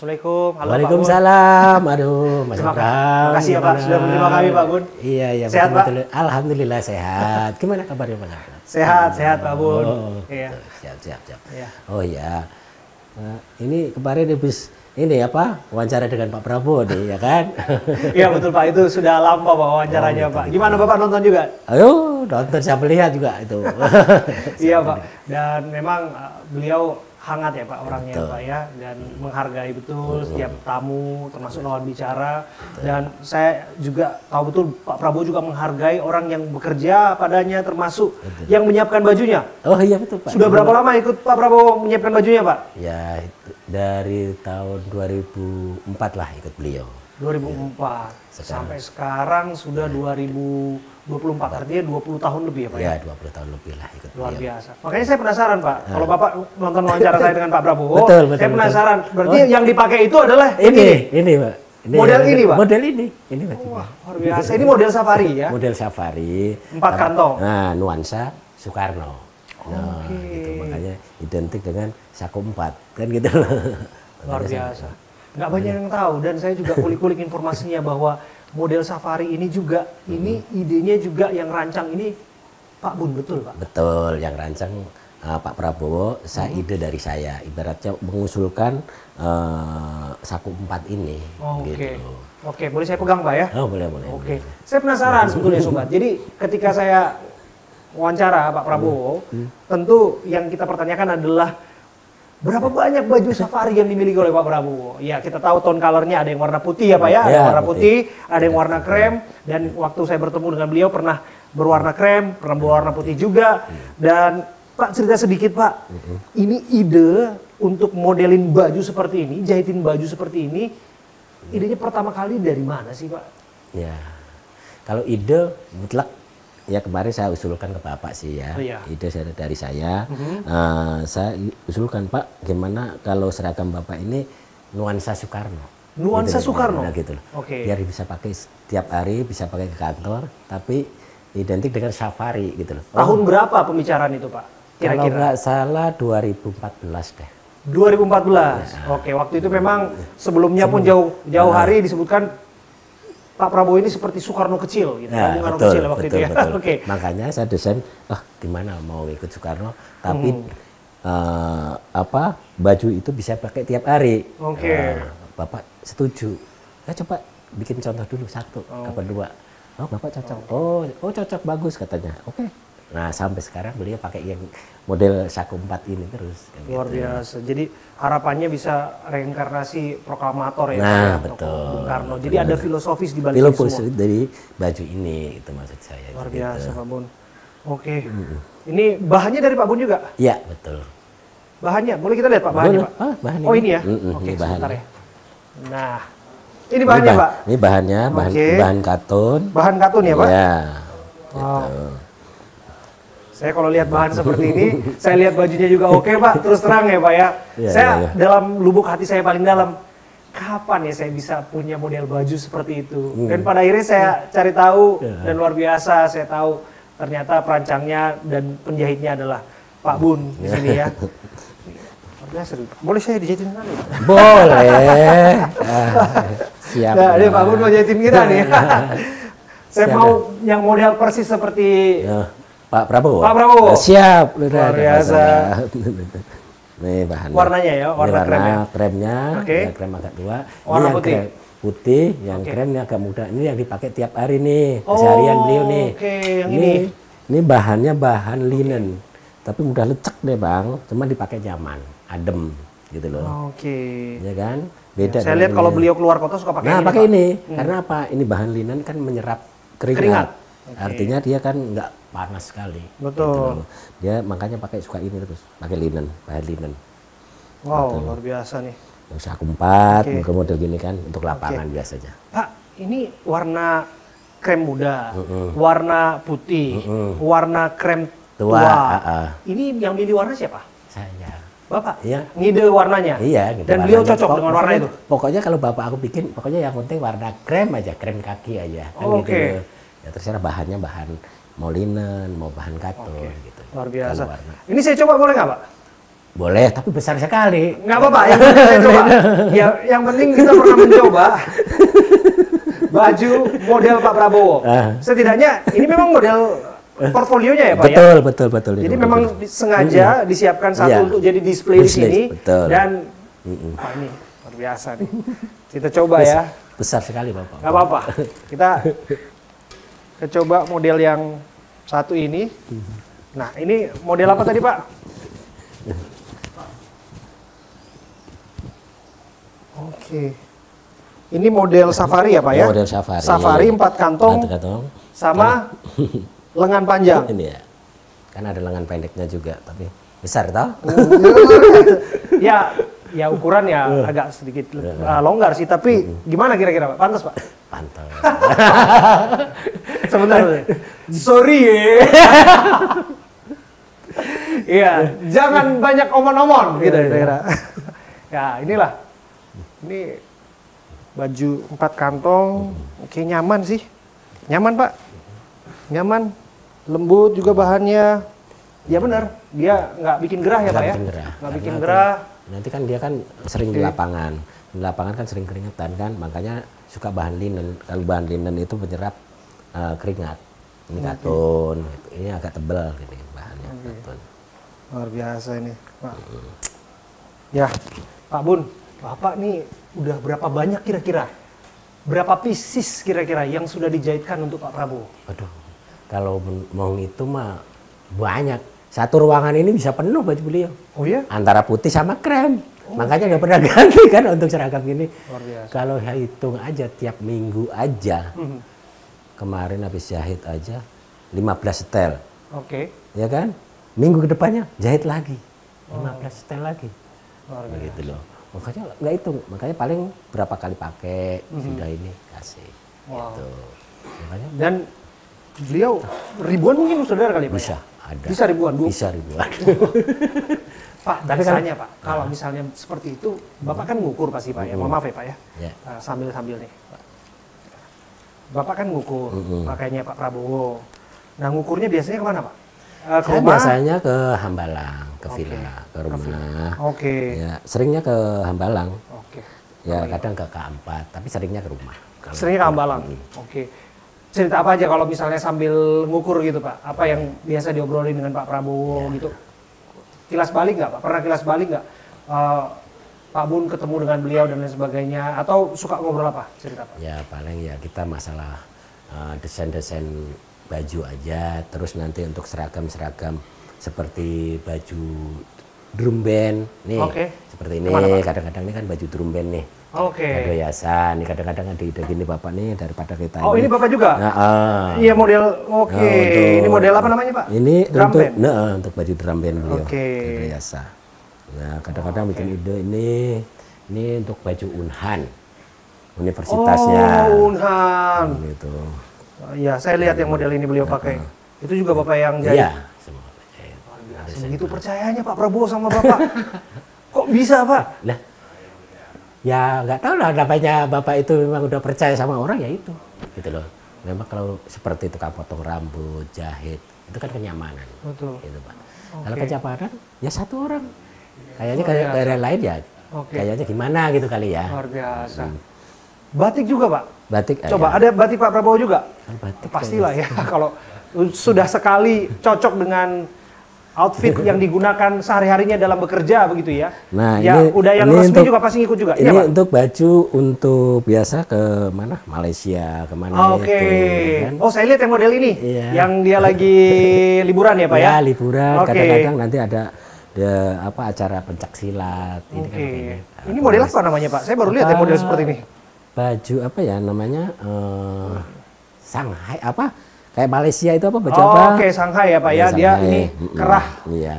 Assalamualaikum. Halo Waalaikumsalam. Aduh, Mas Abraham. Terima kasih ya Pak sudah menerima kami Pak Bun. Iya, iya. Sehat Pak? Alhamdulillah sehat. Gimana kabarnya Mas Abraham? Sehat, sehat Pak Bun. Oh, Iya. Siap, siap, siap. Iya. Oh iya. Ini kemarin habis ini apa wawancara dengan Pak Prabowo nih, ya kan? Iya betul Pak, itu sudah lama Pak wawancaranya Pak. Gimana Bapak nonton juga? Ayo, nonton saya melihat juga itu. Iya Pak, dan memang beliau hangat ya Pak orangnya Betul. Pak ya, dan menghargai betul setiap tamu termasuk lawan bicara. Dan saya juga tahu betul Pak Prabowo juga menghargai orang yang bekerja padanya, termasuk yang menyiapkan bajunya. Oh iya betul Pak. Sudah berapa lama ikut Pak Prabowo menyiapkan bajunya Pak? Ya itu dari tahun 2004 lah ikut beliau. 2004 Sekarang. sampai sekarang sudah 2024, artinya 20 tahun lebih ya Pak ya? Ya 20 tahun lebih lah ikut Luar beliau. biasa. Makanya saya penasaran Pak, kalau Bapak nonton wawancara saya dengan Pak Prabowo, Betul, betul, saya penasaran. betul. Berarti yang dipakai itu adalah Ini Pak. Model ini, Pak? Model ini Pak. Wah, luar biasa. Ini model safari ya? Model safari. 4 kantong. Nah, nuansa Soekarno. Nah, Oke. gitu. Makanya identik dengan saku 4 kan gitu. Luar biasa. Nggak banyak yang tahu, dan saya juga kulik-kulik informasinya bahwa model safari ini juga, ini idenya juga yang rancang ini Pak Bun, betul Pak? Betul, yang rancang Pak Prabowo, ide dari saya. Ibaratnya mengusulkan saku 4 ini. Oke. Gitu. Oke, boleh saya pegang Pak ya? Oh, boleh. Oke. Saya penasaran sebetulnya Sobat. Jadi ketika saya wawancara Pak Prabowo, tentu yang kita pertanyakan adalah berapa banyak baju safari yang dimiliki oleh Pak Prabowo? Ya, kita tahu tone color-nya ada yang warna putih ya Pak ya, ada Ya, warna putih, ada yang warna krem, dan waktu saya bertemu dengan beliau pernah berwarna krem, pernah berwarna putih juga. Dan Pak, cerita sedikit Pak, ini ide untuk modelin baju seperti ini, jahitin baju seperti ini, idenya pertama kali dari mana sih Pak? Ya, kalau ide mutlak ya kemarin saya usulkan ke Bapak sih ya. Oh, iya. Ide dari saya. Saya usulkan Pak, gimana kalau seragam Bapak ini nuansa Soekarno. Nuansa Gitu, Soekarno? nah, gitu loh. Oke. Biar bisa pakai setiap hari, bisa pakai ke kantor, tapi identik dengan safari gitu loh. Tahun berapa pembicaraan itu Pak? Kalau Kira-kira? nggak salah 2014 deh. 2014. Oke, waktu itu memang sebelumnya pun jauh hari disebutkan Pak Prabowo ini seperti Soekarno kecil gitu. Nah, Bung Karno betul, kecil ya waktu betul, itu ya. betul. Oke. Makanya saya desain, gimana mau ikut Soekarno, tapi baju itu bisa pakai tiap hari. Oke. Bapak setuju. Coba bikin contoh dulu satu, apa dua. Oh, Bapak cocok. Oh, cocok, bagus katanya. Oke. Nah, sampai sekarang beliau pakai yang model saku 4 ini terus. Kan Luar gitu. biasa. Jadi harapannya bisa reinkarnasi proklamator ya. Nah, Pak, ya, betul. tokoh Bung Karno. Jadi ada filosofis di balik Filosofis ini semua. dari baju ini, itu maksud saya. Luar gitu. biasa Pak Bun. Oke. Ini bahannya dari Pak Bun juga? Iya, betul. Bahannya, boleh kita lihat Pak bahannya Boleh. Pak? Bahan Oh ini ya? ini Oke, bahannya. sebentar ya. Nah, ini bahannya Pak? Ini bahannya, Oke. bahan katun. Bahan katun ya Pak? Iya. Wow. Saya kalau lihat bahan seperti ini, saya lihat bajunya juga oke Pak, terus terang ya Pak ya. Iya, Saya iya. dalam lubuk hati saya paling dalam, kapan ya saya bisa punya model baju seperti itu? Dan pada akhirnya saya cari tahu, dan luar biasa saya tahu ternyata perancangnya dan penjahitnya adalah Pak Bun di sini ya. Luar biasa. Boleh saya dijahitin kali? Boleh. Siap. Nah, ini Pak Bun mau jahitin kita nih. Saya mau yang model persis seperti Ya, Pak Prabowo. Pak Prabowo. Siap. Luar biasa. Nih bahannya. Warnanya ya, warna Ini kremnya. kremnya. Oke. Ya, krem agak tua. Warna Ini yang putih. putih, yang Oke. kremnya agak muda. Ini yang dipakai tiap hari nih, keseharian beliau nih. Oke, yang ini. Ini bahannya bahan linen. Tapi mudah lecek deh Bang, cuma dipakai nyaman, adem gitu loh. Oke. Ya kan? Beda. Saya dengan lihat kalau ini. beliau keluar kota suka pakai Nah, ini. pakai Pak. ini. Karena apa? Ini bahan linen kan menyerap keringat. Keringat. Oke. Artinya dia kan nggak panas sekali. Betul. loh. Dia makanya pakai suka ini terus, pakai linen, bahan linen. Wow, luar biasa nih. Yang saku 4, Oke. model gini kan untuk lapangan biasanya. Pak, ini warna krem muda, warna putih, warna krem tua. Ini yang milih warna siapa? Saya. Bapak? Iya. Ngide warnanya? Iya. gitu Dan beliau warnanya. cocok dengan warna itu? Pokoknya kalau bapak aku bikin, pokoknya yang penting warna krem aja, krem kaki aja. Kan Oke. gitu. Ya terserah bahannya bahan mau linen, mau bahan katun gitu. Luar biasa. Kalau warna. Ini saya coba boleh nggak Pak? Boleh, tapi besar sekali. Nggak apa-apa, yang penting saya coba. Ya, yang penting kita pernah mencoba baju model Pak Prabowo. Setidaknya ini memang model portfolionya ya Pak betul, ya? Betul. Jadi memang sengaja disiapkan satu untuk jadi display di sini. Betul. Dan wah, ini luar biasa nih. Kita coba ya. Besar sekali Bapak. Nggak apa-apa. Kita coba model yang satu ini. Nah, ini model apa tadi Pak? Oke. Ini model safari ya Pak ya? Model safari. Safari 4 kantong. 4 kantong. Sama lengan panjang. Ini ya. Kan ada lengan pendeknya juga, tapi besar tau? Ya ukuran ya agak sedikit longgar sih, tapi gimana kira-kira Pak? Pantas Pak? Pantas. Sebentar. Sorry ya. Iya, jangan banyak omon-omon gitu kira-kira. Ya, inilah. Ini baju 4 kantong, oke nyaman sih. Nyaman Pak. Nyaman, lembut juga bahannya. Ya benar, dia nggak bikin gerah ya Pak ya? Nggak bikin gerah. Nanti kan dia kan sering di lapangan. Di lapangan kan sering keringetan kan, makanya suka bahan linen. Kalau bahan linen itu menyerap keringat. Ini katun, ini agak tebal gini bahannya. Katun. Luar biasa ini Pak. Ya, Pak Bun. Bapak nih udah berapa banyak kira-kira? Berapa pieces kira-kira yang sudah dijahitkan untuk Pak Prabowo? Aduh, kalau mau itu mah banyak. Satu ruangan ini bisa penuh baju beliau. Oh ya? Antara putih sama krem. Makanya nggak pernah ganti kan untuk seragam ini. Kalau saya hitung aja tiap minggu aja. Kemarin habis jahit aja 15 setel. Oke. Ya kan? Minggu kedepannya jahit lagi. 15 setel lagi. Begitu loh. Makanya nggak hitung, makanya paling berapa kali pakai sudah ini kasih. Gitu. Makanya dan beliau ribuan mungkin saudara kali Pak? Bisa, ada. Bisa ribuan, Bisa ribuan. Pak, tapi biasanya Pak, kalau misalnya seperti itu, Bapak kan ngukur pasti Pak ya, mohon maaf ya Pak ya, sambil-sambil nih. Bapak kan ngukur, makanya Pak Prabowo. Nah ngukurnya biasanya kemana Pak? Ke rumah? Biasanya ke Hambalang, ke villa, ke rumah. Ya, seringnya ke Hambalang. Ya kadang ke K4, tapi seringnya ke rumah. Seringnya ke Hambalang. Cerita apa aja kalau misalnya sambil ngukur gitu Pak? Apa yang biasa diobrolin dengan Pak Prabowo gitu? Kilas balik nggak Pak? Pernah kilas balik nggak? Pak Bun ketemu dengan beliau dan lain sebagainya? Atau suka ngobrol apa? Cerita Pak. Ya paling ya kita masalah desain-desain baju aja, terus nanti untuk seragam-seragam seperti baju drum band nih, seperti ini. Kadang-kadang ini kan baju drum band nih. Ada hiasan, nih kadang-kadang ada ide gini Bapak nih daripada kita. Oh ini Bapak juga? Iya model, ini model apa namanya Pak? Ini drum untuk, untuk baju drum band beliau. Ada hiasan. Nah kadang-kadang bikin ide ini untuk baju Unhan, universitasnya. Oh Unhan. Gitu. Ya, saya lihat yang model ini beliau pakai. Itu juga Bapak yang jahit? Iya, semua jahit. Segitu percayanya Pak Prabowo sama Bapak. Kok bisa Pak? Lah, ya nggak tahu lah, namanya Bapak itu memang udah percaya sama orang ya itu. Gitu loh. Memang kalau seperti itu potong rambut, jahit, itu kan kenyamanan. Betul. Gitu Pak. Kalau kenyamanan, ya satu orang. Kayaknya kayak daerah lain ya, kayaknya gimana gitu kali ya. Luar biasa. Batik juga Pak? Batik. Coba ada batik Pak Prabowo juga? Batik pastilah ya, kalau sudah sekali cocok dengan outfit yang digunakan sehari-harinya dalam bekerja begitu ya. Nah, ya, udah yang ini resmi untuk, juga pasti ngikut juga. Ini ya, untuk baju untuk biasa ke mana? Malaysia, kemana itu. Kan? Oh, saya lihat yang model ini. Yang dia lagi liburan ya, Pak ya? Ya, liburan. Kadang-kadang nanti ada acara pencak silat. Ini kan ini model apa namanya, Pak? Saya baru lihat ya model seperti ini. Baju apa ya namanya? Shanghai apa? Kayak Malaysia itu apa baju apa? Oke, Shanghai ya Pak ya. Dia ini kerah.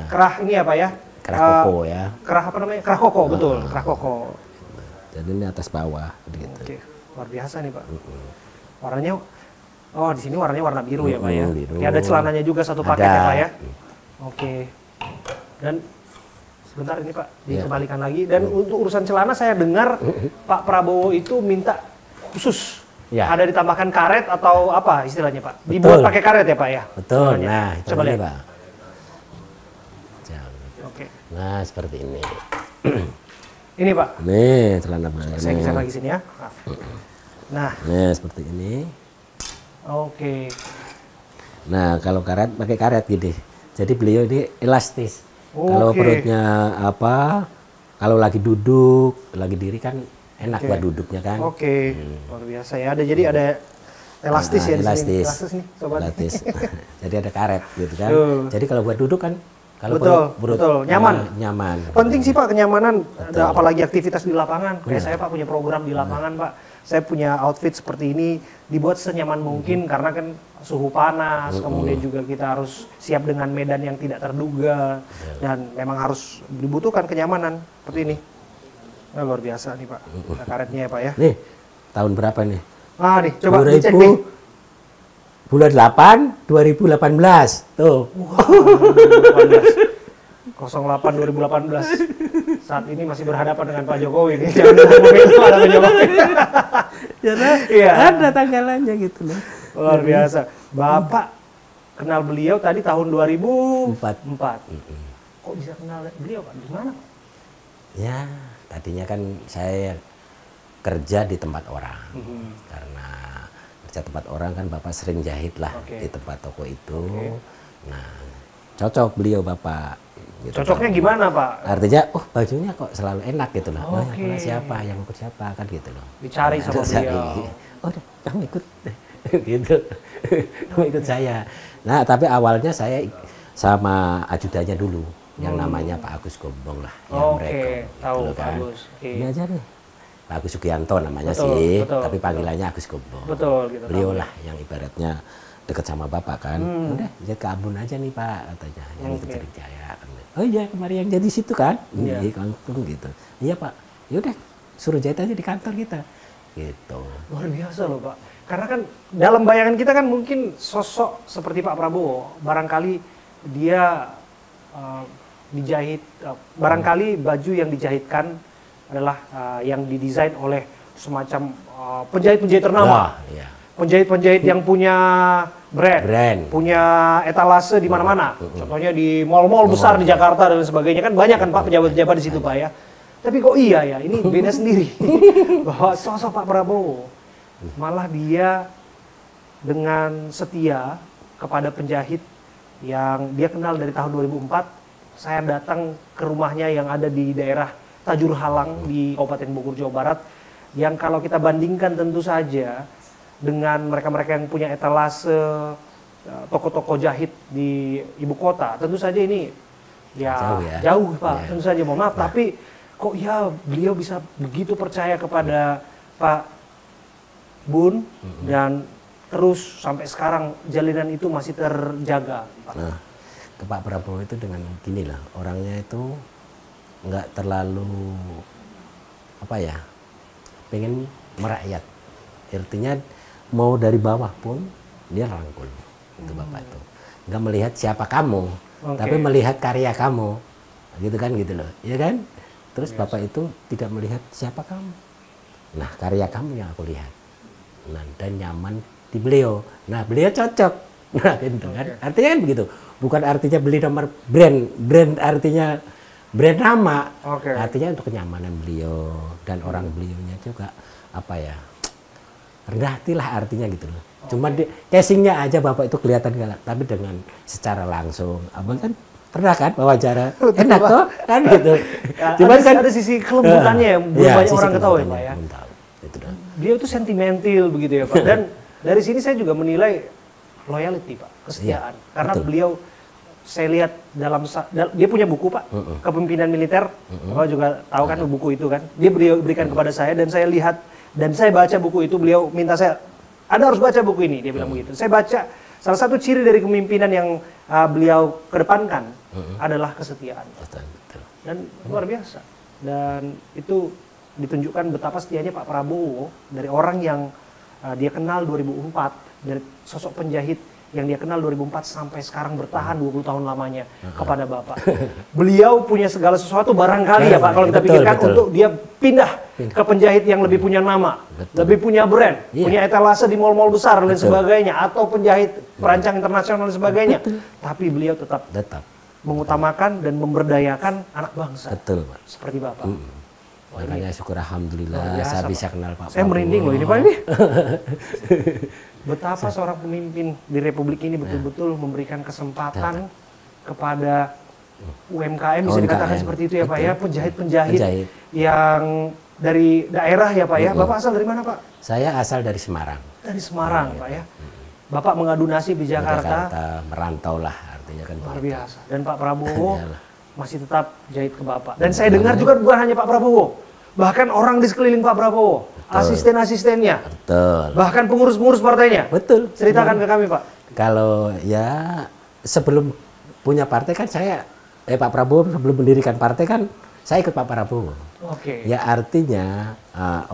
Kerah ini apa ya? Kerah koko ya. Kerah apa namanya? Kerah koko, betul. Kerah koko. Jadi ini atas bawah gitu. Oke, luar biasa nih Pak. Warnanya, oh di sini warnanya warna biru ya Pak ya. Biru. Ada celananya juga satu paket ya Pak ya. Oke. Dan sebentar ini Pak, dikembalikan lagi. Dan untuk urusan celana saya dengar Pak Prabowo itu minta khusus. Ya. Ada ditambahkan karet atau apa istilahnya Pak? Betul. Dibuat pakai karet ya Pak ya? Betul. Nah, coba lihat Pak. Oke. Nah, seperti ini. Ini Pak. Nih, celana bahannya. Saya geser lagi sini ya. Nah. Nah, seperti ini. Oke. Nah, kalau karet pakai karet gini. Jadi beliau ini elastis. Kalau perutnya apa, kalau lagi duduk, lagi diri kan enak buat duduknya kan. Oke. Luar biasa ya. Jadi ada elastis ya di sini. Elastis nih, sobat. Elastis. Jadi ada karet gitu kan. Jadi kalau buat duduk kan, kalau betul, nyaman. Nyaman. Penting sih Pak kenyamanan, apalagi aktivitas di lapangan. Kayak saya Pak punya program di lapangan Pak. Saya punya outfit seperti ini dibuat senyaman mungkin karena kan suhu panas, kemudian juga kita harus siap dengan medan yang tidak terduga dan memang harus dibutuhkan kenyamanan seperti ini. Nah, luar biasa nih Pak, karetnya ya Pak ya. Nih, tahun berapa nih? Ah nih, coba dicek nih. Bulan 8 2018. Tuh. Wow, 08 2018. Saat ini masih berhadapan dengan Pak Jokowi nih. Jangan ngomongin itu ada Pak Jokowi. Iya, ada tanggalannya gitu loh. Luar biasa. Bapak kenal beliau tadi tahun 2004. Kok bisa kenal beliau Pak? Di mana Pak? Ya, tadinya kan saya kerja di tempat orang. Karena kerja tempat orang kan Bapak sering jahit lah di tempat toko itu. Nah, cocok beliau Bapak. Gitu cocoknya kan. Gimana Pak? Artinya, bajunya kok selalu enak gitu loh. Yang siapa, yang ikut siapa kan gitu loh. Dicari sama beliau. Udah, kamu ikut. Gitu. Kamu ikut saya. Nah, tapi awalnya saya sama ajudannya dulu. Yang namanya Pak Agus Gombong lah. Oke, tahu gitu Pak kan. Agus. Ini aja nih. Pak Agus Sugianto namanya sih, tapi panggilannya Agus Gombong. Betul, gitu. Beliau lah yang ibaratnya dekat sama Bapak kan. Udah, jadi ke Abun aja nih Pak, katanya. Yang ikut Jaya. Oh iya, kemarin yang jadi situ kan? Iya, kampung gitu. Iya Pak, yaudah suruh jahit aja di kantor kita. Gitu. Luar biasa loh Pak. Karena kan dalam bayangan kita kan mungkin sosok seperti Pak Prabowo, barangkali dia dijahit, barangkali baju yang dijahitkan adalah yang didesain oleh semacam penjahit-penjahit ternama. Penjahit-penjahit yang punya brand, punya etalase di mana-mana. Contohnya di mal-mal besar di Jakarta dan sebagainya kan banyak kan Pak pejabat-pejabat di situ Pak ya. Tapi kok iya ya, ini beda sendiri. Bahwa sosok Pak Prabowo malah dia dengan setia kepada penjahit yang dia kenal dari tahun 2004. Saya datang ke rumahnya yang ada di daerah Tajur Halang di Kabupaten Bogor, Jawa Barat. Yang kalau kita bandingkan tentu saja dengan mereka-mereka yang punya etalase toko-toko jahit di ibu kota, tentu saja ini jauh Pak, tentu saja mohon maaf, tapi kok ya beliau bisa begitu percaya kepada Pak Bun dan terus sampai sekarang jalinan itu masih terjaga Pak. Nah, ke Pak Prabowo itu dengan gini lah, orangnya itu nggak terlalu pengen merakyat, artinya mau dari bawah pun dia rangkul itu Bapak itu, nggak melihat siapa kamu, tapi melihat karya kamu, gitu kan gitu loh, ya kan? Terus Bapak itu tidak melihat siapa kamu, nah karya kamu yang aku lihat, nah dan nyaman di beliau, nah beliau cocok, nah gitu kan, artinya kan begitu, bukan artinya beli nomor brand artinya brand nama, artinya untuk kenyamanan beliau dan orang beliaunya juga rendah hati lah artinya gitu loh. Cuma di casingnya aja Bapak itu kelihatan galak, tapi dengan secara langsung, Abang kan pernah kan wawancara, enak toh kan gitu. Cuma kan ada sisi kelembutannya yang belum banyak orang ketahui Pak ya. Dia itu sentimental begitu ya Pak. Dan dari sini saya juga menilai loyalty Pak, kesetiaan. Karena beliau saya lihat dia punya buku Pak, Kepemimpinan Militer, Bapak juga tahu kan buku itu kan. Dia berikan kepada saya dan saya lihat dan saya baca buku itu, beliau minta saya, Anda harus baca buku ini, dia bilang begitu. Saya baca, salah satu ciri dari kepemimpinan yang beliau kedepankan adalah kesetiaan. Dan luar biasa. Dan itu ditunjukkan betapa setianya Pak Prabowo dari orang yang dia kenal 2004, dari sosok penjahit yang dia kenal 2004 sampai sekarang bertahan 20 tahun lamanya kepada Bapak. Beliau punya segala sesuatu barangkali ya Pak, kalau kita pikirkan untuk dia pindah ke penjahit yang lebih punya nama, lebih punya brand, punya etalase di mal-mal besar dan sebagainya, atau penjahit perancang internasional dan sebagainya. Tapi beliau tetap mengutamakan dan memberdayakan anak bangsa. Betul, Pak. Seperti Bapak. Makanya syukur alhamdulillah biasa, saya Pak. bisa kenal Pak Saya Prabowo. merinding loh ini Pak ini. Betapa seorang pemimpin di Republik ini betul-betul memberikan kesempatan kepada UMKM, bisa dikatakan seperti itu ya Pak ya, penjahit-penjahit yang dari daerah ya Pak ya. Bapak asal dari mana Pak? Saya asal dari Semarang. Dari Semarang Pak ya. Bapak mengadu nasib di Jakarta. Merantau lah artinya kan. Luar biasa. Dan Pak Prabowo masih tetap jahit ke Bapak. Dan saya dengar juga bukan hanya Pak Prabowo, bahkan orang di sekeliling Pak Prabowo, asisten-asistennya, bahkan pengurus-pengurus partainya. Betul. Ceritakan ke kami Pak. Kalau ya sebelum punya partai kan saya, Pak Prabowo sebelum mendirikan partai kan saya ikut Pak Prabowo. Oke. Ya artinya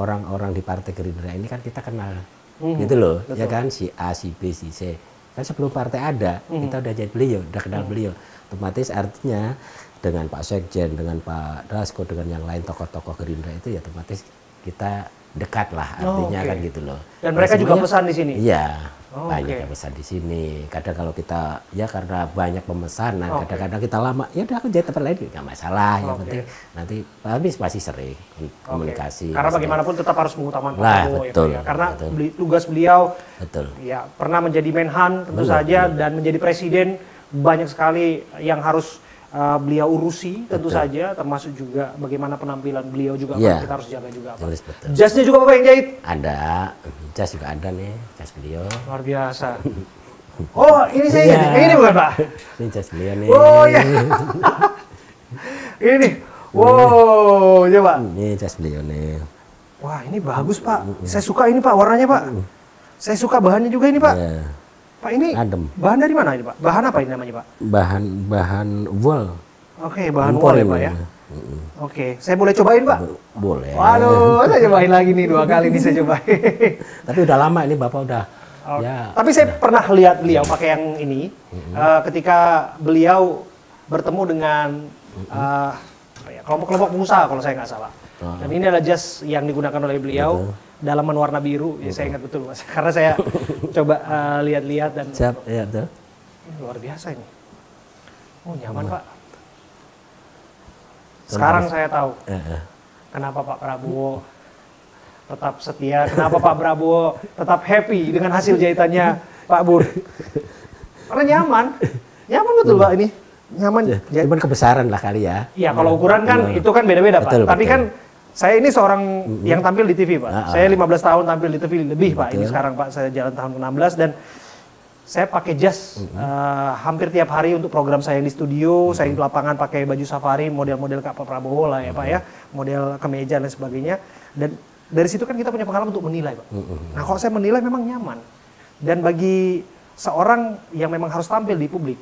orang-orang di Partai Gerindra ini kan kita kenal, gitu loh. Betul. Ya kan si A, si B, si C. Kan sebelum partai ada, kita udah jadi beliau, udah kenal beliau. Otomatis artinya dengan Pak Sekjen, dengan Pak Dasko, dengan yang lain tokoh-tokoh Gerindra itu ya otomatis kita dekat lah artinya kan gitu loh. Dan mereka juga pesan di sini? Iya, banyak yang pesan di sini. Kadang kalau kita, ya karena banyak pemesanan, kadang-kadang kita lama, ya udah aku jahit tempat lain, nggak masalah. Yang penting nanti habis pasti sering komunikasi. Karena bagaimanapun tetap harus mengutamakan Pak Prabowo betul, ya, karena tugas beliau ya pernah menjadi Menhan tentu saja dan menjadi presiden, banyak sekali yang harus beliau urusi tentu saja, termasuk juga bagaimana penampilan beliau juga kita harus jaga juga Pak. Jasnya juga Bapak yang jahit? Ada, jas juga ada nih, jas beliau. Luar biasa. Oh ini saya ingat, yang ini bukan Pak? Ini jas beliau nih. Oh iya. Ini nih, wow coba. Ini jas beliau nih. Wah ini bagus Pak, saya suka ini Pak warnanya Pak. Saya suka bahannya juga ini Pak. Pak ini adem. Bahan dari mana ini Pak? Bahan apa ini namanya Pak? Bahan wool. Oke, bahan wool ya Pak ya. Oke, saya boleh cobain Pak? Boleh. Waduh, saya cobain lagi nih 2 kali nih saya cobain. Tapi udah lama ini Bapak udah. Ya. Tapi saya pernah lihat beliau pakai yang ini ketika beliau bertemu dengan kelompok-kelompok pengusaha kalau saya nggak salah. Dan ini adalah jas yang digunakan oleh beliau. Dalaman warna biru, ya saya ingat betul Mas. Karena saya coba lihat-lihat dan siap, ya betul. Luar biasa ini. Oh nyaman Pak. Sekarang saya tahu kenapa Pak Prabowo tetap setia, kenapa Pak Prabowo tetap happy dengan hasil jahitannya Pak Bur. Karena nyaman betul Pak ini, nyaman. Cuman kebesaran lah kali ya. Iya kalau ukuran kan itu kan beda-beda Pak. Tapi kan saya ini seorang yang tampil di TV Pak. Saya 15 tahun tampil di TV lebih Pak. Ini sekarang Pak saya jalan tahun ke-16 dan saya pakai jas hampir tiap hari untuk program saya di studio. Saya di lapangan pakai baju safari model-model Pak Prabowo lah ya Pak ya. Model kemeja dan sebagainya. Dan dari situ kan kita punya pengalaman untuk menilai Pak. Nah kalau saya menilai memang nyaman. Dan bagi seorang yang memang harus tampil di publik,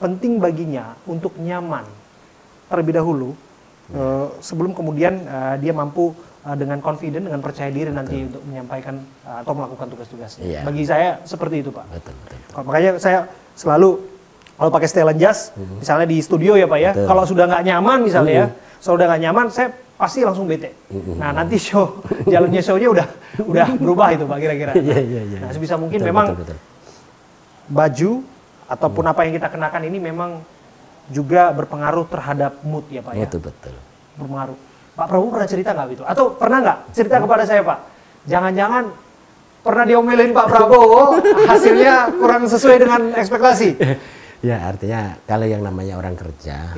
penting baginya untuk nyaman terlebih dahulu. Sebelum kemudian dia mampu dengan confident, dengan percaya diri nanti untuk menyampaikan atau melakukan tugas-tugasnya. Bagi saya seperti itu Pak. Makanya saya selalu kalau pakai setelan jas, misalnya di studio ya Pak ya, kalau sudah nggak nyaman misalnya ya, sudah nggak nyaman, saya pasti langsung bete. Nah nanti jalannya show-nya udah berubah itu Pak kira-kira. Nah sebisa mungkin memang baju ataupun apa yang kita kenakan ini memang juga berpengaruh terhadap mood ya Pak ya. Betul. Berpengaruh. Pak Prabowo pernah cerita nggak gitu? Atau pernah nggak cerita kepada saya Pak? Jangan-jangan pernah diomelin Pak Prabowo, hasilnya kurang sesuai dengan ekspektasi. Ya artinya kalau yang namanya orang kerja,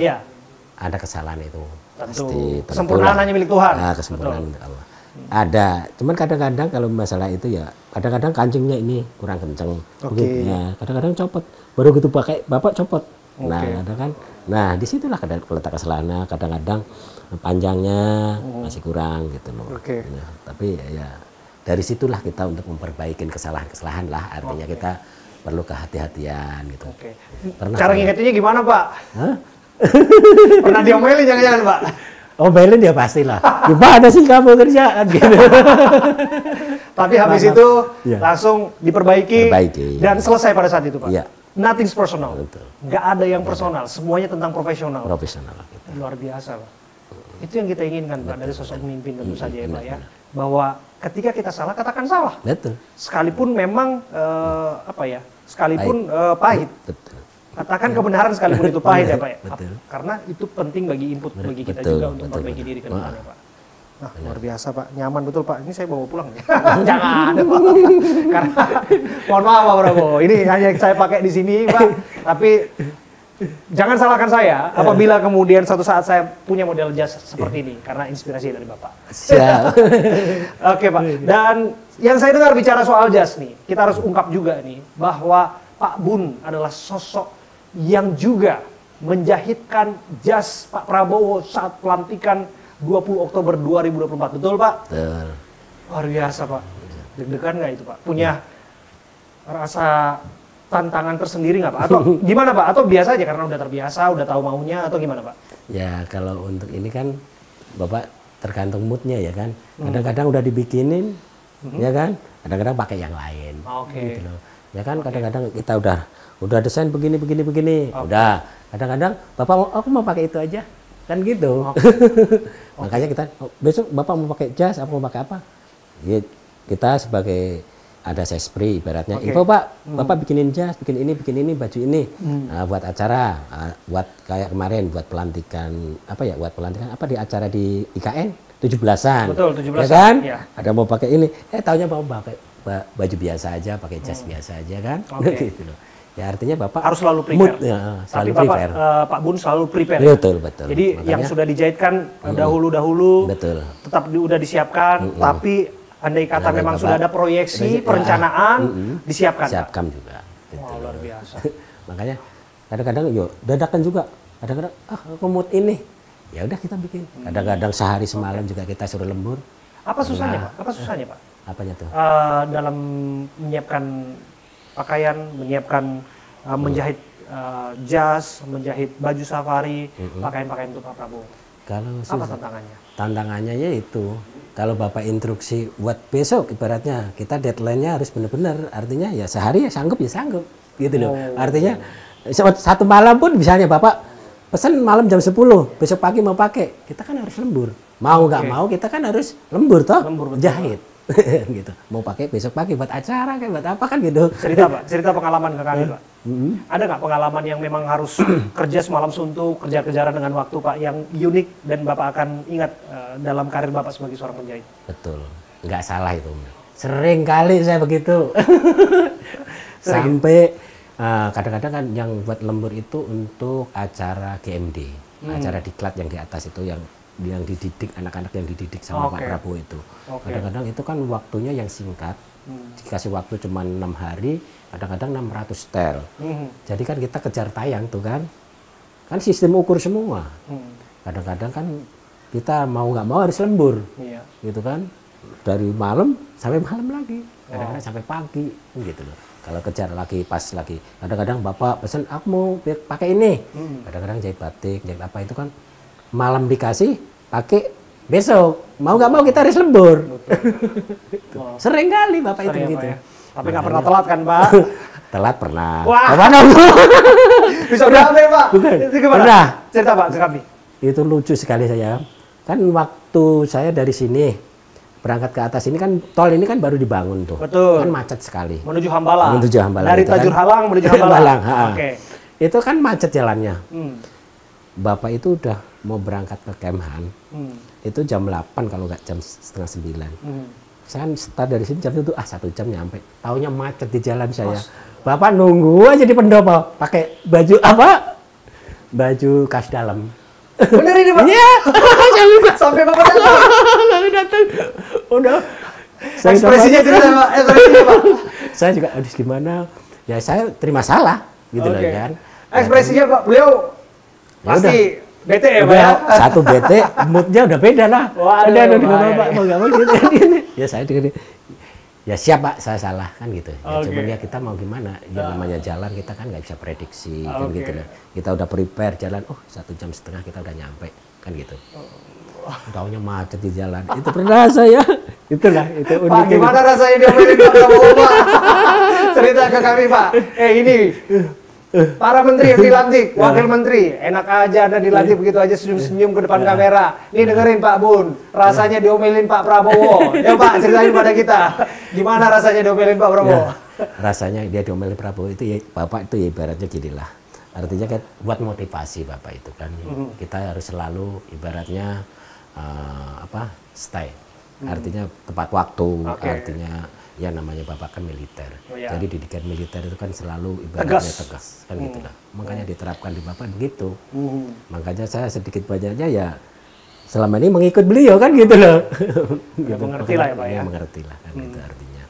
ada kesalahan itu. Pasti. Kesempurnaan hanya milik Tuhan. Kesempurnaan milik Allah. Ada, cuman kadang-kadang kalau masalah itu ya, kadang-kadang kancingnya ini kurang kenceng. Ya, kadang-kadang copot. Baru gitu pakai Bapak copot. Nah, kadang-kadang, disitulah letak kesalahannya. Kadang-kadang panjangnya masih kurang gitu loh. Nah, tapi ya dari situlah kita untuk memperbaiki kesalahan-kesalahan lah. Artinya kita perlu kehati-hatian gitu. Cara ngingetinnya gimana Pak? Pernah diomelin jangan-jangan Pak? Omelin ya pastilah. Gimana sih kamu kerjaan gitu. Tapi habis itu langsung diperbaiki dan selesai pada saat itu Pak. Nothing's personal. Nggak ada yang personal, semuanya tentang profesional. Luar biasa Pak. Itu yang kita inginkan Pak dari sosok pemimpin tentu saja ya Pak ya. Bahwa ketika kita salah, katakan salah. Sekalipun memang sekalipun pahit. Katakan kebenaran sekalipun itu pahit ya Pak ya. Betul. Karena itu penting bagi input bagi kita Betul, juga untuk betul, memperbaiki betul. diri ke depannya Pak. Nah, luar biasa Pak, nyaman betul Pak. Ini saya bawa pulang ya. Jangan. Karena mohon maaf Pak Prabowo, ini hanya saya pakai di sini Pak. Tapi jangan salahkan saya apabila kemudian suatu saat saya punya model jas seperti ini karena inspirasi dari Bapak. Siap. Oke Pak. Dan yang saya dengar bicara soal jas nih, kita harus ungkap juga nih bahwa Pak Bun adalah sosok yang juga menjahitkan jas Pak Prabowo saat pelantikan 20 Oktober 2024. Betul Pak? Betul. Luar biasa Pak. Deg-degan nggak itu Pak? Punya rasa tantangan tersendiri nggak Pak? Atau gimana Pak? Atau biasa aja karena udah terbiasa, udah tahu maunya atau gimana Pak? Ya kalau untuk ini kan Bapak tergantung moodnya ya kan. Kadang-kadang udah dibikinin, ya kan. Kadang-kadang pakai yang lain. Oke. Gitu loh. Ya kan kadang-kadang kita udah desain begini. Udah. Kadang-kadang Bapak aku mau pakai itu aja. Kan gitu. Makanya kita besok Bapak mau pakai jas, apa mau pakai apa? Ya, kita sebagai ada sespri ibaratnya info Pak, Bapak bikinin jas, bikin ini, baju ini. Nah, buat acara, buat kayak kemarin buat pelantikan apa di acara di IKN 17-an. Betul, 17-an. Ya kan? Ya. Ada mau pakai ini, taunya mau pakai baju biasa aja, pakai jas biasa aja kan. Oke. Gitu loh. Ya artinya Bapak Harus selalu prepare. mood, ya, selalu Tapi Bapak, prepare. Pak Bun selalu prepare. Betul. Jadi Makanya, yang sudah dijahitkan dahulu-dahulu betul. tetap udah disiapkan, tapi andai kata Andai memang Bapak- sudah ada proyeksi, perencanaan, disiapkan. Pak. Siapkan juga. Gitu Wah, luar loh. biasa. Makanya kadang-kadang dadakan juga. Kadang-kadang aku mood ini. Ya udah kita bikin. Kadang-kadang sehari semalam juga kita suruh lembur. Apa susahnya Pak? Apa susahnya Pak? Apanya tuh? Dalam menyiapkan pakaian, menyiapkan menjahit jas, menjahit baju safari, pakaian-pakaian untuk Pak Prabowo. Kalau Apa susah, tantangannya? tantangannya yaitu kalau Bapak instruksi buat besok ibaratnya kita deadline-nya harus benar-benar, artinya ya sehari ya sanggup gitu loh. Artinya satu malam pun misalnya Bapak pesan malam jam 10, besok pagi mau pakai, kita kan harus lembur. Mau nggak mau kita kan harus lembur toh, Lembur, betul, jahit. Gitu. Mau pakai besok pagi buat acara kayak buat apa kan gitu. Cerita Pak, cerita pengalaman ke kami Pak. Ada nggak pengalaman yang memang harus kerja semalam suntuk, kerja-kejaran dengan waktu Pak yang unik dan Bapak akan ingat dalam karir Bapak sebagai seorang penjahit? Betul, nggak salah itu. Sering kali saya begitu. Sampai kadang-kadang kan yang buat lembur itu untuk acara GMD, acara diklat yang di atas itu yang dididik, anak-anak yang dididik sama Pak Prabowo itu. Kadang-kadang itu kan waktunya yang singkat, dikasih waktu cuma 6 hari, kadang-kadang 600 setel. Jadi kan kita kejar tayang tuh kan sistem ukur semua. Kadang-kadang kan kita mau nggak mau harus lembur, gitu kan, dari malam sampai malam lagi, kadang-kadang sampai pagi, gitu loh. Kalau kejar lagi pas lagi, kadang-kadang Bapak pesan aku mau pakai ini, kadang-kadang jahit batik, jahit apa itu kan malam dikasih pakai besok, mau nggak mau kita harus lembur. Sering kali Bapak itu gitu. Ya. Tapi nggak pernah telat kan Pak? Telat pernah. Wah. Apa dong? Bisa berapa Pak? Bukan. Itu gimana? Pernah. Cerita Pak ke kami. Itu lucu sekali saya. Kan waktu saya dari sini berangkat ke atas ini kan tol ini kan baru dibangun tuh. Betul. Kan macet sekali. Menuju Hambalang. Menuju Hambalang. Dari itu kan. Tajur Halang menuju Hambalang. Oke. Itu kan macet jalannya. Bapak itu udah mau berangkat ke Kemhan. Itu jam 8 kalau nggak jam setengah 9. Saya start dari sini jam itu 1 jam nyampe. Taunya macet di jalan saya. Bapak nunggu aja di pendopo pakai baju apa? Baju kas dalam. Bener ini Pak? Iya. Sampai Bapak datang. Sampai datang. Udah. Ekspresinya cerita Pak. Ekspresinya Pak. Saya juga aduh gimana? Ya saya terima salah gitu loh kan. Ekspresinya Pak beliau pasti bete ya Pak ya? Satu bete, moodnya udah beda lah. Waduh, udah bahaya. Bapak mau nggak mau gitu. Ya saya dengan ya siap Pak, saya salah kan gitu. Ya, cuman ya kita mau gimana? Ya namanya jalan kita kan nggak bisa prediksi kan gitu loh. Kita udah prepare jalan, 1,5 jam kita udah nyampe kan gitu. Taunya macet di jalan. Itu pernah saya. Itulah itu unik. Pak gimana rasanya diomelin Pak Prabowo Pak? Cerita ke kami Pak. Ini para menteri yang dilantik, wakil menteri, enak aja Anda dilantik begitu aja senyum-senyum ke depan kamera. Nih dengerin Pak Bun, rasanya diomelin Pak Prabowo. Ya Pak, ceritain pada kita. Gimana rasanya diomelin Pak Prabowo? Rasanya dia diomelin Prabowo itu ya Bapak itu ya ibaratnya gini lah. Artinya kan buat motivasi Bapak itu kan. Kita harus selalu ibaratnya stay. Artinya tepat waktu, artinya ya namanya Bapak kan militer. Jadi didikan militer itu kan selalu ibaratnya tegas kan gitu lah. Makanya diterapkan di Bapak begitu. Makanya saya sedikit banyaknya ya selama ini mengikut beliau kan gitu loh. Gitu. Mengerti lah ya Pak ya. Mengerti lah kan gitu artinya.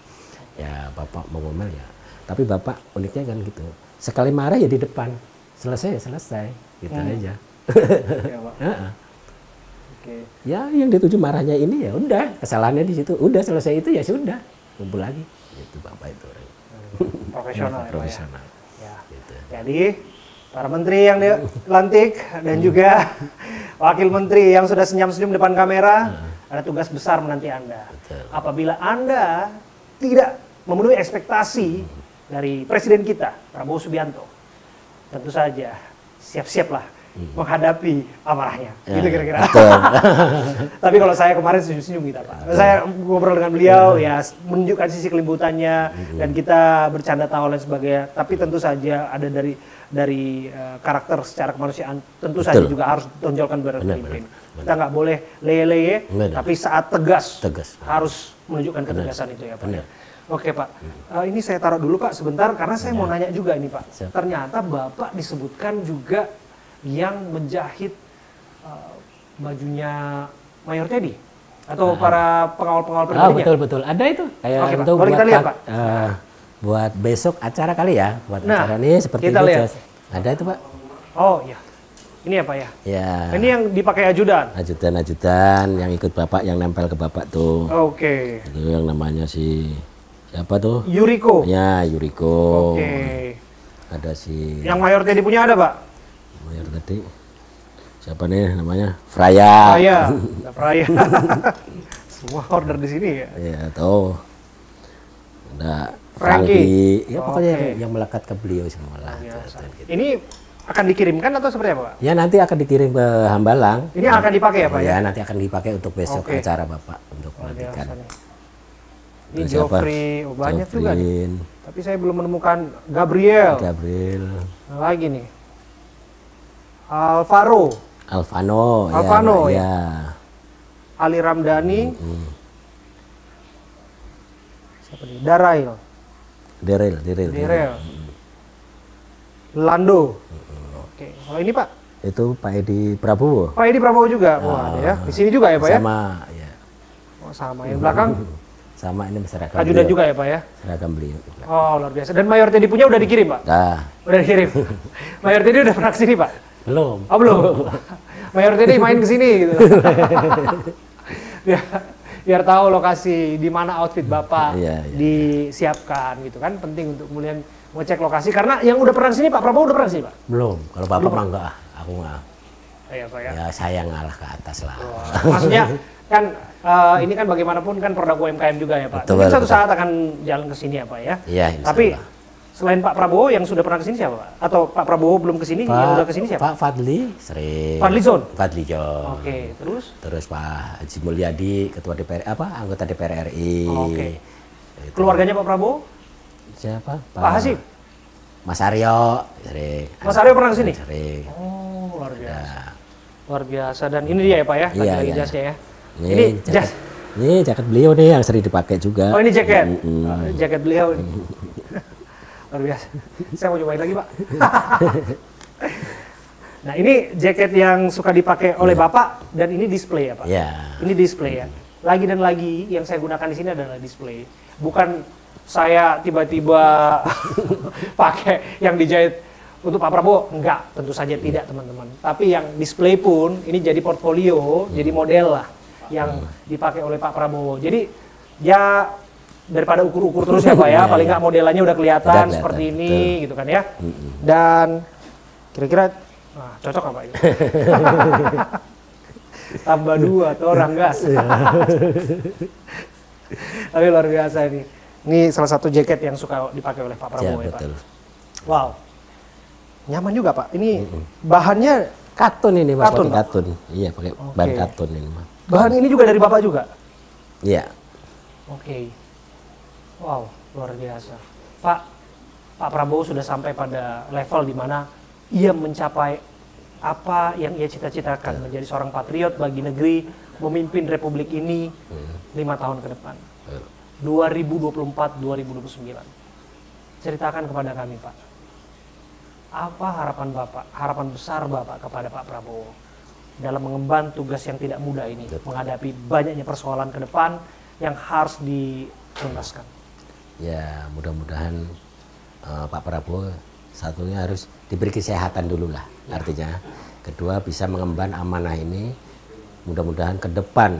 Ya Bapak mau ngomel ya. Tapi Bapak uniknya kan gitu. Sekali marah ya di depan. Selesai ya selesai. Gitu aja. Ya, Pak. Ya yang dituju marahnya ini ya udah. Kesalahannya di situ. Udah selesai itu ya sudah. Kumpul lagi. Gitu Bapak itu. Profesional ya Pak profesional. Ya. Gitu. Jadi para menteri yang dilantik dan juga wakil menteri yang sudah senyum-senyum depan kamera, ada tugas besar menanti Anda. Betul. Apabila Anda tidak memenuhi ekspektasi dari Presiden kita, Prabowo Subianto, tentu saja siap-siaplah menghadapi amarahnya. Gitu kira-kira. Tapi kalau saya kemarin senyum-senyum gitu Pak. Saya ngobrol dengan beliau ya menunjukkan sisi kelembutannya dan kita bercanda tawa dan sebagainya. Tapi tentu saja ada dari karakter secara kemanusiaan tentu saja juga harus ditonjolkan berpemimpin. Kita nggak boleh leye-leye, tapi saat tegas harus menunjukkan ketegasan itu ya Pak. Oke Pak, ini saya taruh dulu Pak sebentar karena saya mau nanya juga ini Pak. Ternyata Bapak disebutkan juga yang menjahit bajunya Mayor Teddy atau para pengawal-pengawal pribadinya. Betul. Ada itu. Kayak Oke, untuk Pak. Boleh kita lihat, Pak? Buat besok acara kali ya. Buat acara ini seperti kita itu. Lihat. Ada itu Pak. Oh iya. Ini apa ya? Ya. Ini yang dipakai ajudan. Ajudan yang ikut Bapak yang nempel ke Bapak tuh. Oke. Itu yang namanya siapa tuh? Yuriko. Ya, Yuriko. Oke. Ada si Yang Mayor Teddy punya ada Pak? Mayor tadi siapa nih namanya? Fraya. Fraya. Semua order di sini ya. Iya, tahu. Ada Frankie. Ya pokoknya yang melekat ke beliau semua lah. Ini akan dikirimkan atau seperti apa Pak? Ya nanti akan dikirim ke Hambalang. Ini akan dipakai ya Pak ya? Ya nanti akan dipakai untuk besok acara Bapak untuk pelantikan. Ini Joffrey, banyak juga nih. Tapi saya belum menemukan Gabriel. Lagi nih. Alvano ya. Ali Ramdhani. Siapa nih? Daryl. Lando. Oke. Kalau ini Pak? Itu Pak Edi Prabowo. Pak Edi Prabowo juga. Wah, ada ya. Di sini juga ya Pak ya? Sama ya. Oh, sama. Yang belakang? Sama ini seragam. Ajudan juga ya Pak ya? Seragam beliau. Oh, luar biasa. Dan Mayor Teddy punya udah dikirim Pak? Udah dikirim. Mayor Teddy udah pernah kesini Pak? Belum. Oh belum. Mayor Teddy main ke sini gitu. biar tahu lokasi di mana outfit Bapak disiapkan gitu kan, penting untuk kemudian ngecek lokasi karena yang udah pernah kesini Pak Prabowo udah pernah kesini Pak? Belum. Kalau Bapak mah enggak, aku enggak. Iya Pak ya. Ya saya ngalah ke atas lah. Maksudnya kan ini kan bagaimanapun kan produk UMKM juga ya Pak. Mungkin suatu saat akan jalan ke sini ya Pak ya. Iya. Tapi selain Pak Prabowo yang sudah pernah kesini siapa Pak? Atau Pak Prabowo belum kesini yang udah kesini siapa? Pak Fadli sering. Fadli Zon. Oke, terus Pak Haji Mulyadi, ketua DPR anggota DPR RI. Oke. Keluarganya Pak Prabowo? Siapa? Pak Hasim. Mas Aryo sering. Mas Aryo pernah kesini? Sering. Oh, luar biasa. Luar biasa dan ini dia ya Pak ya, lagi jasnya ya. Ini jas. Ini jaket beliau nih yang sering dipakai juga. Oh, ini jaket. Jaket beliau ini. Luar biasa. Saya mau cobain lagi Pak. Nah ini jaket yang suka dipakai oleh Bapak dan ini display ya Pak? Iya. Ini display ya. Lagi dan lagi yang saya gunakan di sini adalah display. Bukan saya tiba-tiba pakai yang dijahit untuk Pak Prabowo. Enggak, tentu saja tidak teman-teman. Tapi yang display pun ini jadi portfolio, jadi model lah yang dipakai oleh Pak Prabowo. Jadi ya daripada ukur-ukur terus ya Pak ya, paling nggak modelannya udah kelihatan seperti ini gitu kan ya. Dan kira-kira cocok nggak Pak? Tambah 2 tuh orang gas. Tapi luar biasa ini. Ini salah satu jaket yang suka dipakai oleh Pak Prabowo ya Pak. Wow, nyaman juga Pak. Ini bahannya katun ini Pak. Katun. Iya pakai bahan katun ini Pak. Bahan ini juga dari Bapak juga? Iya. Oke. Wow, luar biasa. Pak Prabowo sudah sampai pada level di mana ia mencapai apa yang ia cita-citakan, menjadi seorang patriot bagi negeri, memimpin republik ini 5 tahun ke depan. 2024-2029. Ceritakan kepada kami, Pak. Apa harapan Bapak, harapan besar Bapak kepada Pak Prabowo dalam mengemban tugas yang tidak mudah ini, menghadapi banyaknya persoalan ke depan yang harus dituntaskan? Ya, mudah-mudahan Pak Prabowo satunya harus diberi kesehatan dulu lah, artinya. Kedua, bisa mengemban amanah ini, mudah-mudahan ke depan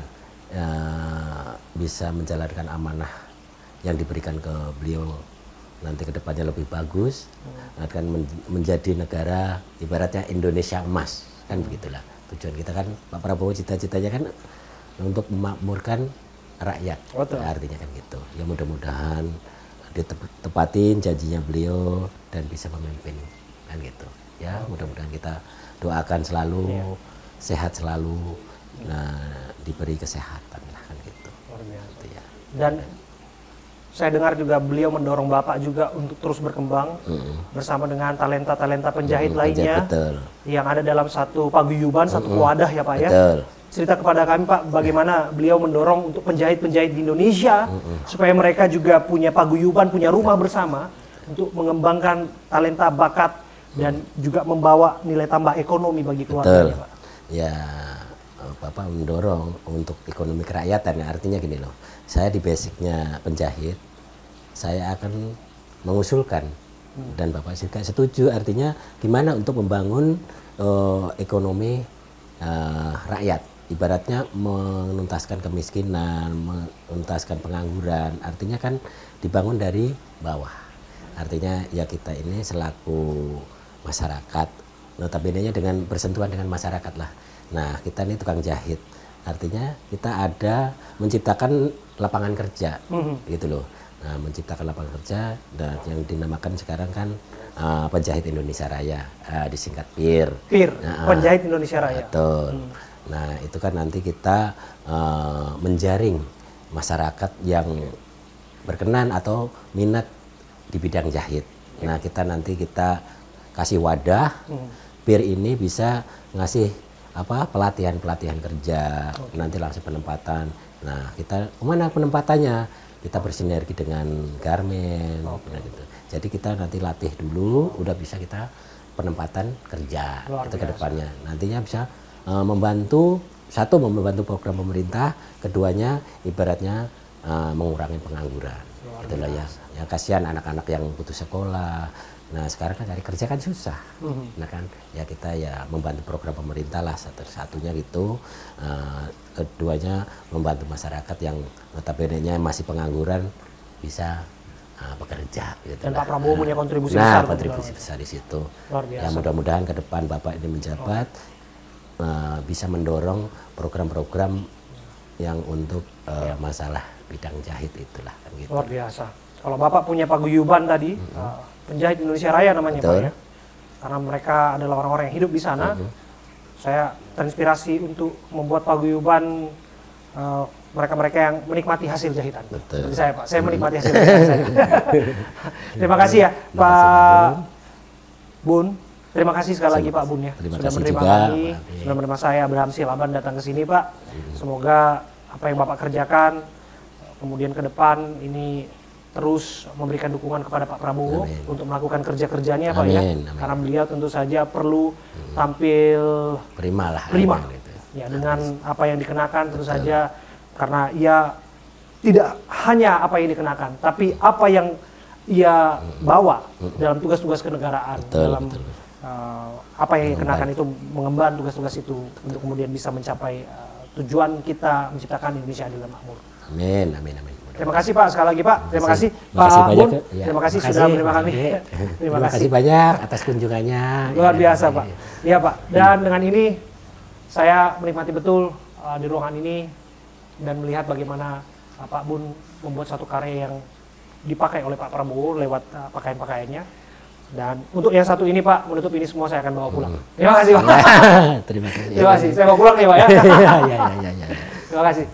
bisa menjalankan amanah yang diberikan ke beliau nanti ke depannya lebih bagus, akan menjadi negara ibaratnya Indonesia emas, kan begitulah. Tujuan kita kan, Pak Prabowo cita-citanya kan untuk memakmurkan rakyat. Artinya kan gitu. Ya mudah-mudahan ditepatin janjinya beliau dan bisa memimpin, kan gitu. Ya mudah-mudahan kita doakan selalu sehat selalu, nah diberi kesehatan lah, kan gitu. Gitu ya. Dan saya dengar juga beliau mendorong Bapak juga untuk terus berkembang bersama dengan talenta-talenta penjahit lainnya yang ada dalam satu paguyuban, satu wadah ya Pak ya. Cerita kepada kami Pak, bagaimana beliau mendorong untuk penjahit-penjahit di Indonesia supaya mereka juga punya paguyuban, punya rumah bersama untuk mengembangkan talenta, bakat dan juga membawa nilai tambah ekonomi bagi keluarganya Pak. Ya, Bapak mendorong untuk ekonomi kerakyatan, ya, artinya gini loh. Saya di basicnya penjahit, saya akan mengusulkan dan Bapak juga setuju, artinya gimana untuk membangun ekonomi rakyat, ibaratnya menuntaskan kemiskinan, menuntaskan pengangguran, artinya kan dibangun dari bawah. Artinya ya kita ini selaku masyarakat, notabene-nya dengan bersentuhan dengan masyarakat lah. Nah kita ini tukang jahit, artinya kita ada menciptakan lapangan kerja, gitu loh. Nah, menciptakan lapangan kerja dan yang dinamakan sekarang kan Penjahit Indonesia Raya, disingkat PIR. PIR, Penjahit Indonesia Raya. Betul. Nah itu kan nanti kita menjaring masyarakat yang berkenan atau minat di bidang jahit. Nah kita nanti kita kasih wadah, PIR ini bisa ngasih pelatihan kerja, nanti langsung penempatan. Nah kita kemana penempatannya? Kita bersinergi dengan Garmen, gitu. Jadi kita nanti latih dulu, udah bisa kita penempatan kerja itu ke depannya. Nantinya bisa membantu program pemerintah, keduanya ibaratnya mengurangi pengangguran. Itulah ya. Ya kasihan anak-anak yang putus sekolah. Nah sekarang kan cari kerja kan susah, nah kan ya kita ya membantu program pemerintah lah satu-satunya gitu, keduanya membantu masyarakat yang notabene-nya masih pengangguran bisa bekerja. Gitu. Dan Pak Prabowo punya kontribusi besar. Kontribusi besar di situ. Ya mudah-mudahan ke depan Bapak ini menjabat bisa mendorong program-program yang untuk masalah bidang jahit itulah. Kan gitu. Luar biasa. Kalau Bapak punya paguyuban tadi. Penjahit Indonesia Raya namanya Pak ya, karena mereka adalah orang-orang yang hidup di sana. Saya terinspirasi untuk membuat paguyuban mereka-mereka yang menikmati hasil jahitan. Seperti saya Pak, saya menikmati hasil jahitan saya. Terima kasih ya Pak Bun. Terima kasih sekali lagi Pak Bun ya, sudah menerima kami, sudah menerima saya Abraham Silaban datang ke sini Pak. Semoga apa yang Bapak kerjakan kemudian ke depan ini terus memberikan dukungan kepada Pak Prabowo untuk melakukan kerja-kerjanya Pak ya. Karena beliau tentu saja perlu tampil prima ya, dengan apa yang dikenakan tentu saja, karena ia tidak hanya apa yang dikenakan, tapi apa yang ia bawa dalam tugas-tugas kenegaraan, dalam apa yang dikenakan itu mengemban tugas-tugas itu untuk kemudian bisa mencapai tujuan kita menciptakan Indonesia adil dan makmur. Amin. Terima kasih Pak, sekali lagi Pak. Terima kasih Pak Bun. Terima kasih sudah menerima kami. Terima kasih banyak atas kunjungannya. Luar biasa Pak. Iya Pak. Dan dengan ini saya menikmati betul di ruangan ini dan melihat bagaimana Pak Bun membuat satu karya yang dipakai oleh Pak Prabowo lewat pakaian-pakaiannya. Dan untuk yang satu ini Pak, menutup ini semua saya akan bawa pulang. Terima kasih Pak. Terima kasih. Terima kasih. Saya bawa pulang nih Pak ya. Iya. Terima kasih.